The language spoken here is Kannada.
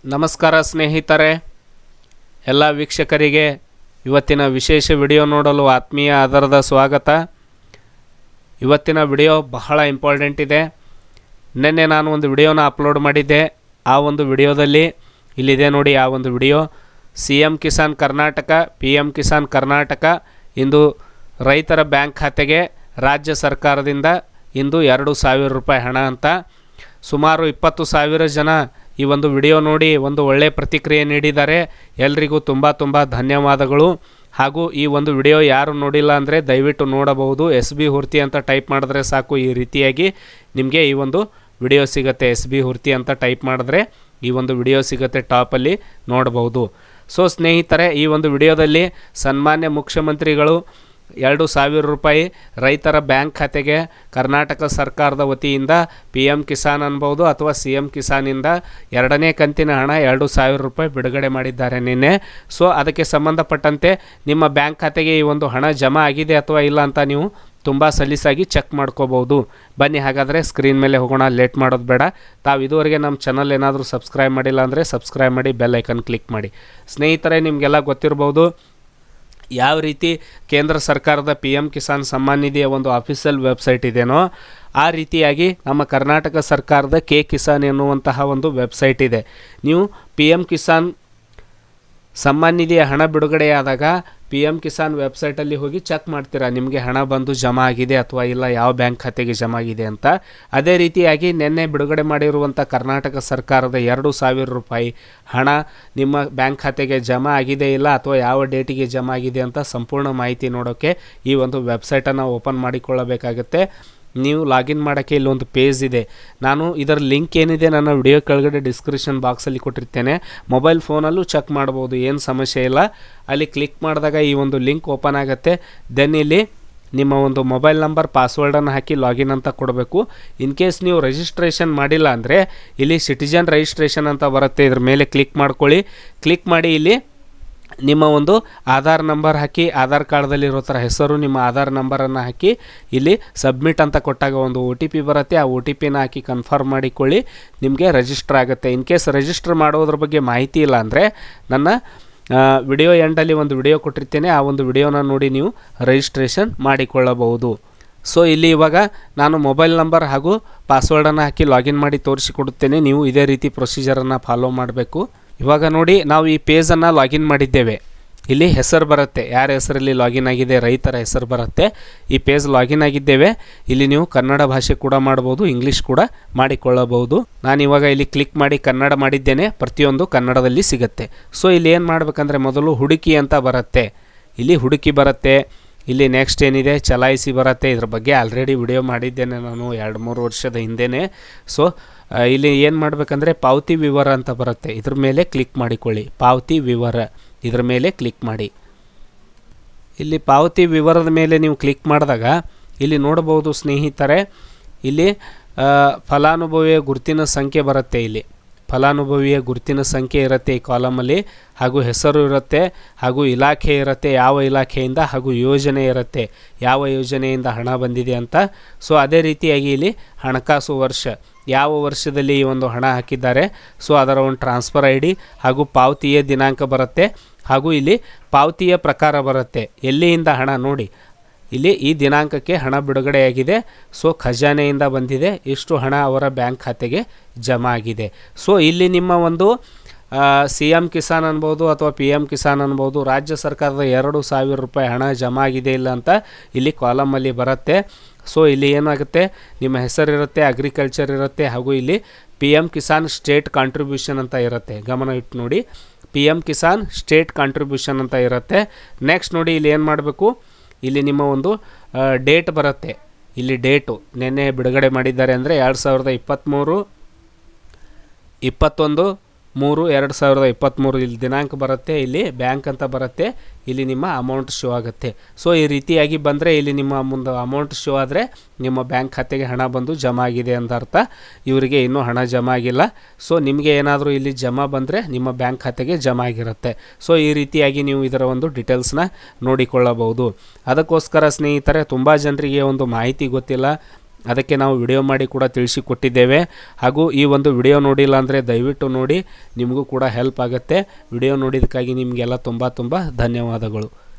ನಮಸ್ಕಾರ ಸ್ನೇಹಿತರೆ, ಎಲ್ಲ ವೀಕ್ಷಕರಿಗೆ ಇವತ್ತಿನ ವಿಶೇಷ ವಿಡಿಯೋ ನೋಡಲು ಆತ್ಮೀಯ ಆಧಾರದ ಸ್ವಾಗತ. ಇವತ್ತಿನ ವಿಡಿಯೋ ಬಹಳ ಇಂಪಾರ್ಟೆಂಟ್ ಇದೆ. ನಿನ್ನೆ ನಾನು ಒಂದು ವಿಡಿಯೋನ ಅಪ್ಲೋಡ್ ಮಾಡಿದ್ದೆ. ಆ ಒಂದು ವಿಡಿಯೋದಲ್ಲಿ ಇಲ್ಲಿದೆ ನೋಡಿ, ಆ ಒಂದು video CM Kisan Karnataka, PM Kisan Karnataka ಇಂದು ರೈತರ ಬ್ಯಾಂಕ್ ಖಾತೆಗೆ ರಾಜ್ಯ ಸರ್ಕಾರದಿಂದ ಇಂದು 2,000 ರೂಪಾಯಿ ಹಣ ಅಂತ. ಸುಮಾರು 20,000 ಜನ ಈ ಒಂದು ವಿಡಿಯೋ ನೋಡಿ ಒಂದು ಒಳ್ಳೆಯ ಪ್ರತಿಕ್ರಿಯೆ ನೀಡಿದ್ದಾರೆ. ಎಲ್ರಿಗೂ ತುಂಬ ಧನ್ಯವಾದಗಳು. ಹಾಗೂ ಈ ಒಂದು ವಿಡಿಯೋ ಯಾರು ನೋಡಿಲ್ಲ ಅಂದರೆ ದಯವಿಟ್ಟು ನೋಡಬಹುದು. SB ಹುರ್ತಿ ಅಂತ ಟೈಪ್ ಮಾಡಿದ್ರೆ ಸಾಕು, ಈ ರೀತಿಯಾಗಿ ನಿಮಗೆ ಈ ಒಂದು ವಿಡಿಯೋ ಸಿಗುತ್ತೆ. SB ಹುರ್ತಿ ಅಂತ ಟೈಪ್ ಮಾಡಿದ್ರೆ ಈ ಒಂದು ವಿಡಿಯೋ ಸಿಗುತ್ತೆ, ಟಾಪಲ್ಲಿ ನೋಡಬಹುದು. ಸೊ ಸ್ನೇಹಿತರೆ, ಈ ಒಂದು ವಿಡಿಯೋದಲ್ಲಿ ಸನ್ಮಾನ್ಯ ಮುಖ್ಯಮಂತ್ರಿಗಳು 2,000 ರೂಪಾಯಿ ರೈತರ ಬ್ಯಾಂಕ್ ಖಾತೆಗೆ ಕರ್ನಾಟಕ ಸರ್ಕಾರದ ವತಿಯಿಂದ PM ಕಿಸಾನ್ ಅನ್ಬೋದು ಅಥವಾ CM ಕಿಸಾನಿಂದ 2ನೇ ಕಂತಿನ ಹಣ 2,000 ರೂಪಾಯಿ ಬಿಡುಗಡೆ ಮಾಡಿದ್ದಾರೆ ನಿನ್ನೆ. ಸೊ ಅದಕ್ಕೆ ಸಂಬಂಧಪಟ್ಟಂತೆ ನಿಮ್ಮ ಬ್ಯಾಂಕ್ ಖಾತೆಗೆ ಈ ಒಂದು ಹಣ ಜಮಾ ಆಗಿದೆ ಅಥವಾ ಇಲ್ಲ ಅಂತ ನೀವು ತುಂಬ ಸಲೀಸಾಗಿ ಚೆಕ್ ಮಾಡ್ಕೋಬೋದು. ಬನ್ನಿ ಹಾಗಾದರೆ ಸ್ಕ್ರೀನ್ ಮೇಲೆ ಹೋಗೋಣ, ಲೇಟ್ ಮಾಡೋದು ಬೇಡ. ತಾವು ಇದುವರೆಗೆ ನಮ್ಮ ಚಾನಲ್ ಏನಾದರೂ ಸಬ್ಸ್ಕ್ರೈಬ್ ಮಾಡಿಲ್ಲ ಅಂದರೆ ಸಬ್ಸ್ಕ್ರೈಬ್ ಮಾಡಿ, ಬೆಲ್ ಐಕನ್ ಕ್ಲಿಕ್ ಮಾಡಿ. ಸ್ನೇಹಿತರೆ, ನಿಮಗೆಲ್ಲ ಗೊತ್ತಿರ್ಬೋದು ಯಾವ ರೀತಿ ಕೇಂದ್ರ ಸರ್ಕಾರದ PM ಕಿಸಾನ್ ಸಮ್ಮಾನ್ ನಿಧಿಯ ಒಂದು ಅಫಿಷಿಯಲ್ ವೆಬ್ಸೈಟ್ ಇದೆಯೋ ಆ ರೀತಿಯಾಗಿ ನಮ್ಮ ಕರ್ನಾಟಕ ಸರ್ಕಾರದ ಕಿಸಾನ್ ಎನ್ನುವಂತಹ ಒಂದು ವೆಬ್ಸೈಟ್ ಇದೆ. ನೀವು PM ಕಿಸಾನ್ ಸಮ್ಮಾನ್ ನಿಧಿಯ ಹಣ ಬಿಡುಗಡೆಯಾದಾಗ PM ಕಿಸಾನ್ ವೆಬ್ಸೈಟಲ್ಲಿ ಹೋಗಿ ಚೆಕ್ ಮಾಡ್ತೀರಾ ನಿಮಗೆ ಹಣ ಬಂದು ಜಮಾ ಆಗಿದೆ ಅಥವಾ ಇಲ್ಲ, ಯಾವ ಬ್ಯಾಂಕ್ ಖಾತೆಗೆ ಜಮಾ ಆಗಿದೆ ಅಂತ. ಅದೇ ರೀತಿಯಾಗಿ ನಿನ್ನೆ ಬಿಡುಗಡೆ ಮಾಡಿರುವಂಥ ಕರ್ನಾಟಕ ಸರ್ಕಾರದ 2,000 ರೂಪಾಯಿ ಹಣ ನಿಮ್ಮ ಬ್ಯಾಂಕ್ ಖಾತೆಗೆ ಜಮಾ ಆಗಿದೆ ಇಲ್ಲ ಅಥವಾ ಯಾವ ಡೇಟಿಗೆ ಜಮಾ ಆಗಿದೆ ಅಂತ ಸಂಪೂರ್ಣ ಮಾಹಿತಿ ನೋಡೋಕ್ಕೆ ಈ ಒಂದು ವೆಬ್ಸೈಟನ್ನು ಓಪನ್ ಮಾಡಿಕೊಳ್ಳಬೇಕಾಗುತ್ತೆ. ನೀವು ಲಾಗಿನ್ ಮಾಡೋಕ್ಕೆ ಇಲ್ಲೊಂದು ಪೇಜ್ ಇದೆ. ನಾನು ಇದರ ಲಿಂಕ್ ಏನಿದೆ ನನ್ನ ವಿಡಿಯೋ ಕೆಳಗಡೆ ಡಿಸ್ಕ್ರಿಪ್ಷನ್ ಬಾಕ್ಸಲ್ಲಿ ಕೊಟ್ಟಿರ್ತೇನೆ. ಮೊಬೈಲ್ ಫೋನಲ್ಲೂ ಚೆಕ್ ಮಾಡ್ಬೋದು, ಏನು ಸಮಸ್ಯೆ ಇಲ್ಲ. ಅಲ್ಲಿ ಕ್ಲಿಕ್ ಮಾಡಿದಾಗ ಈ ಒಂದು ಲಿಂಕ್ ಓಪನ್ ಆಗುತ್ತೆ. ದೆನ್ ಇಲ್ಲಿ ನಿಮ್ಮ ಒಂದು ಮೊಬೈಲ್ ನಂಬರ್, ಪಾಸ್ವರ್ಡನ್ನು ಹಾಕಿ ಲಾಗಿನ್ ಅಂತ ಕೊಡಬೇಕು. ಇನ್ ಕೇಸ್ ನೀವು ರಿಜಿಸ್ಟ್ರೇಷನ್ ಮಾಡಿಲ್ಲ ಅಂದರೆ ಇಲ್ಲಿ ಸಿಟಿಜನ್ ರಿಜಿಸ್ಟ್ರೇಷನ್ ಅಂತ ಬರುತ್ತೆ, ಇದ್ರ ಮೇಲೆ ಕ್ಲಿಕ್ ಮಾಡ್ಕೊಳ್ಳಿ. ಕ್ಲಿಕ್ ಮಾಡಿ ಇಲ್ಲಿ ನಿಮ್ಮ ಒಂದು ಆಧಾರ್ ನಂಬರ್ ಹಾಕಿ, ಆಧಾರ್ ಕಾರ್ಡ್ದಲ್ಲಿರೋ ಥರ ಹೆಸರು, ನಿಮ್ಮ ಆಧಾರ್ ನಂಬರನ್ನು ಹಾಕಿ ಇಲ್ಲಿ ಸಬ್ಮಿಟ್ ಅಂತ ಕೊಟ್ಟಾಗ ಒಂದು OTP ಬರುತ್ತೆ. ಆ OTPನ ಹಾಕಿ ಕನ್ಫರ್ಮ್ ಮಾಡಿಕೊಳ್ಳಿ, ನಿಮಗೆ ರಿಜಿಸ್ಟರ್ ಆಗುತ್ತೆ. ಇನ್ ಕೇಸ್ ರಿಜಿಸ್ಟರ್ ಮಾಡೋದ್ರ ಬಗ್ಗೆ ಮಾಹಿತಿ ಇಲ್ಲ ಅಂದರೆ ನನ್ನ ವಿಡಿಯೋ ಎಂಡಲ್ಲಿ ಒಂದು ವಿಡಿಯೋ ಕೊಟ್ಟಿರ್ತೇನೆ, ಆ ಒಂದು ವಿಡಿಯೋನ ನೋಡಿ ನೀವು ರಿಜಿಸ್ಟ್ರೇಷನ್ ಮಾಡಿಕೊಳ್ಳಬಹುದು. ಸೊ ಇಲ್ಲಿ ಇವಾಗ ನಾನು ಮೊಬೈಲ್ ನಂಬರ್ ಹಾಗೂ ಪಾಸ್ವರ್ಡನ್ನು ಹಾಕಿ ಲಾಗಿನ್ ಮಾಡಿ ತೋರಿಸಿಕೊಡುತ್ತೇನೆ. ನೀವು ಇದೇ ರೀತಿ ಪ್ರೊಸೀಜರನ್ನು ಫಾಲೋ ಮಾಡಬೇಕು. ಇವಾಗ ನೋಡಿ, ನಾವು ಈ ಪೇಜನ್ನು ಲಾಗಿನ್ ಮಾಡಿದ್ದೇವೆ. ಇಲ್ಲಿ ಹೆಸರು ಬರುತ್ತೆ, ಯಾರ ಹೆಸರಲ್ಲಿ ಲಾಗಿನ್ ಆಗಿದೆ, ರೈತರ ಹೆಸರು ಬರುತ್ತೆ. ಈ ಪೇಜ್ ಲಾಗಿನ್ ಆಗಿದ್ದೇವೆ. ಇಲ್ಲಿ ನೀವು ಕನ್ನಡ ಭಾಷೆ ಕೂಡ ಮಾಡ್ಬೋದು, ಇಂಗ್ಲೀಷ್ ಕೂಡ ಮಾಡಿಕೊಳ್ಳಬಹುದು. ನಾನು ಇವಾಗ ಇಲ್ಲಿ ಕ್ಲಿಕ್ ಮಾಡಿ ಕನ್ನಡ ಮಾಡಿದ್ದೇನೆ, ಪ್ರತಿಯೊಂದು ಕನ್ನಡದಲ್ಲಿ ಸಿಗುತ್ತೆ. ಸೊ ಇಲ್ಲಿ ಏನು ಮಾಡಬೇಕಂದ್ರೆ ಮೊದಲು ಹುಡುಕಿ ಅಂತ ಬರುತ್ತೆ, ಇಲ್ಲಿ ಹುಡುಕಿ ಬರುತ್ತೆ. ಇಲ್ಲಿ ನೆಕ್ಸ್ಟ್ ಏನಿದೆ ಚಲಾಯಿಸಿ ಬರುತ್ತೆ. ಇದ್ರ ಬಗ್ಗೆ ಆಲ್ರೆಡಿ ವಿಡಿಯೋ ಮಾಡಿದ್ದೇನೆ ನಾನು 2-3 ವರ್ಷದ ಹಿಂದೆಯೇ. ಸೊ ಇಲ್ಲಿ ಏನು ಮಾಡಬೇಕಂದ್ರೆ ಪಾವತಿ ವಿವರ ಅಂತ ಬರುತ್ತೆ, ಇದ್ರ ಮೇಲೆ ಕ್ಲಿಕ್ ಮಾಡಿಕೊಳ್ಳಿ. ಪಾವತಿ ವಿವರ ಇದ್ರ ಮೇಲೆ ಕ್ಲಿಕ್ ಮಾಡಿ. ಇಲ್ಲಿ ಪಾವತಿ ವಿವರದ ಮೇಲೆ ನೀವು ಕ್ಲಿಕ್ ಮಾಡಿದಾಗ ಇಲ್ಲಿ ನೋಡಬಹುದು ಸ್ನೇಹಿತರೆ, ಇಲ್ಲಿ ಫಲಾನುಭವಿಯ ಗುರುತಿನ ಸಂಖ್ಯೆ ಬರುತ್ತೆ. ಇಲ್ಲಿ ಫಲಾನುಭವಿಯ ಗುರುತಿನ ಸಂಖ್ಯೆ ಇರುತ್ತೆ ಈ ಕಾಲಮಲ್ಲಿ, ಹಾಗೂ ಹೆಸರು ಇರುತ್ತೆ, ಹಾಗೂ ಇಲಾಖೆ ಇರುತ್ತೆ, ಯಾವ ಇಲಾಖೆಯಿಂದ, ಹಾಗೂ ಯೋಜನೆ ಇರುತ್ತೆ, ಯಾವ ಯೋಜನೆಯಿಂದ ಹಣ ಬಂದಿದೆ ಅಂತ. ಸೊ ಅದೇ ರೀತಿಯಾಗಿ ಇಲ್ಲಿ ಹಣಕಾಸು ವರ್ಷ, ಯಾವ ವರ್ಷದಲ್ಲಿ ಈ ಒಂದು ಹಣ ಹಾಕಿದ್ದಾರೆ, ಸೊ ಅದರ ಒಂದು ಟ್ರಾನ್ಸ್ಫರ್ ID ಹಾಗೂ ಪಾವತಿಯ ದಿನಾಂಕ ಬರುತ್ತೆ, ಹಾಗೂ ಇಲ್ಲಿ ಪಾವತಿಯ ಪ್ರಕಾರ ಬರುತ್ತೆ, ಎಲ್ಲಿಯಿಂದ ಹಣ ನೋಡಿ. ಇಲ್ಲಿ ಈ ದಿನಾಂಕಕ್ಕೆ ಹಣ ಬಿಡುಗಡೆಯಾಗಿದೆ, ಸೊ ಖಜಾನೆಯಿಂದ ಬಂದಿದೆ, ಇಷ್ಟು ಹಣ ಅವರ ಬ್ಯಾಂಕ್ ಖಾತೆಗೆ ಜಮಾ ಆಗಿದೆ. ಸೊ ಇಲ್ಲಿ ನಿಮ್ಮ ಒಂದು CM ಕಿಸಾನ್ ಅನ್ಬೋದು ಅಥವಾ PM ಕಿಸಾನ್ ಅನ್ಬೋದು, ರಾಜ್ಯ ಸರ್ಕಾರದ 2,000 ರೂಪಾಯಿ ಹಣ ಜಮಾ ಆಗಿದೆ ಇಲ್ಲ ಅಂತ ಇಲ್ಲಿ ಕಾಲಮಲ್ಲಿ ಬರುತ್ತೆ. ಸೊ ಇಲ್ಲಿ ಏನಾಗುತ್ತೆ, ನಿಮ್ಮ ಹೆಸರಿರುತ್ತೆ, ಅಗ್ರಿಕಲ್ಚರ್ ಇರುತ್ತೆ, ಹಾಗೂ ಇಲ್ಲಿ PM ಕಿಸಾನ್ ಸ್ಟೇಟ್ ಕಾಂಟ್ರಿಬ್ಯೂಷನ್ ಅಂತ ಇರುತ್ತೆ. ಗಮನ ಇಟ್ಟು ನೋಡಿ, PM ಕಿಸಾನ್ ಸ್ಟೇಟ್ ಕಾಂಟ್ರಿಬ್ಯೂಷನ್ ಅಂತ ಇರುತ್ತೆ. ನೆಕ್ಸ್ಟ್ ನೋಡಿ, ಇಲ್ಲಿ ಏನು ಮಾಡಬೇಕು, ಇಲ್ಲಿ ನಿಮ್ಮ ಒಂದು ಡೇಟ್ ಬರುತ್ತೆ. ಇಲ್ಲಿ ಡೇಟು ನಿನ್ನೆ ಬಿಡುಗಡೆ ಮಾಡಿದ್ದಾರೆ ಅಂದರೆ 2023/21/2023 ಇಲ್ಲಿ ದಿನಾಂಕ ಬರುತ್ತೆ. ಇಲ್ಲಿ ಬ್ಯಾಂಕ್ ಅಂತ ಬರುತ್ತೆ, ಇಲ್ಲಿ ನಿಮ್ಮ ಅಮೌಂಟ್ ಶೋ ಆಗುತ್ತೆ. ಸೊ ಈ ರೀತಿಯಾಗಿ ಬಂದರೆ ಇಲ್ಲಿ ನಿಮ್ಮ ಮುಂದೆ ಅಮೌಂಟ್ ಶೋ ಆದರೆ ನಿಮ್ಮ ಬ್ಯಾಂಕ್ ಖಾತೆಗೆ ಹಣ ಬಂದು ಜಮಾ ಆಗಿದೆ ಅಂತ ಅರ್ಥ. ಇವರಿಗೆ ಇನ್ನೂ ಹಣ ಜಮಾ ಆಗಿಲ್ಲ. ಸೊ ನಿಮಗೆ ಏನಾದರೂ ಇಲ್ಲಿ ಜಮಾ ಬಂದರೆ ನಿಮ್ಮ ಬ್ಯಾಂಕ್ ಖಾತೆಗೆ ಜಮಾ ಆಗಿರುತ್ತೆ. ಸೊ ಈ ರೀತಿಯಾಗಿ ನೀವು ಇದರ ಒಂದು ಡೀಟೇಲ್ಸ್ನ ನೋಡಿಕೊಳ್ಳಬಹುದು. ಅದಕ್ಕೋಸ್ಕರ ಸ್ನೇಹಿತರೆ, ತುಂಬ ಜನರಿಗೆ ಒಂದು ಮಾಹಿತಿ ಗೊತ್ತಿಲ್ಲ. ಅದಕ್ಕೆ ನಾವು ವಿಡಿಯೋ ಮಾಡಿ ಕೂಡ ತಿಳಿಸಿಕೊಟ್ಟಿದ್ದೇವೆ. ಹಾಗೂ ಈ ಒಂದು ವಿಡಿಯೋ ನೋಡಿಲ್ಲ ಅಂದರೆ ದಯವಿಟ್ಟು ನೋಡಿ, ನಿಮಗೂ ಕೂಡ ಹೆಲ್ಪ್ ಆಗುತ್ತೆ. ವಿಡಿಯೋ ನೋಡಿದ್ದಕ್ಕಾಗಿ ನಿಮಗೆಲ್ಲ ತುಂಬ ಧನ್ಯವಾದಗಳು.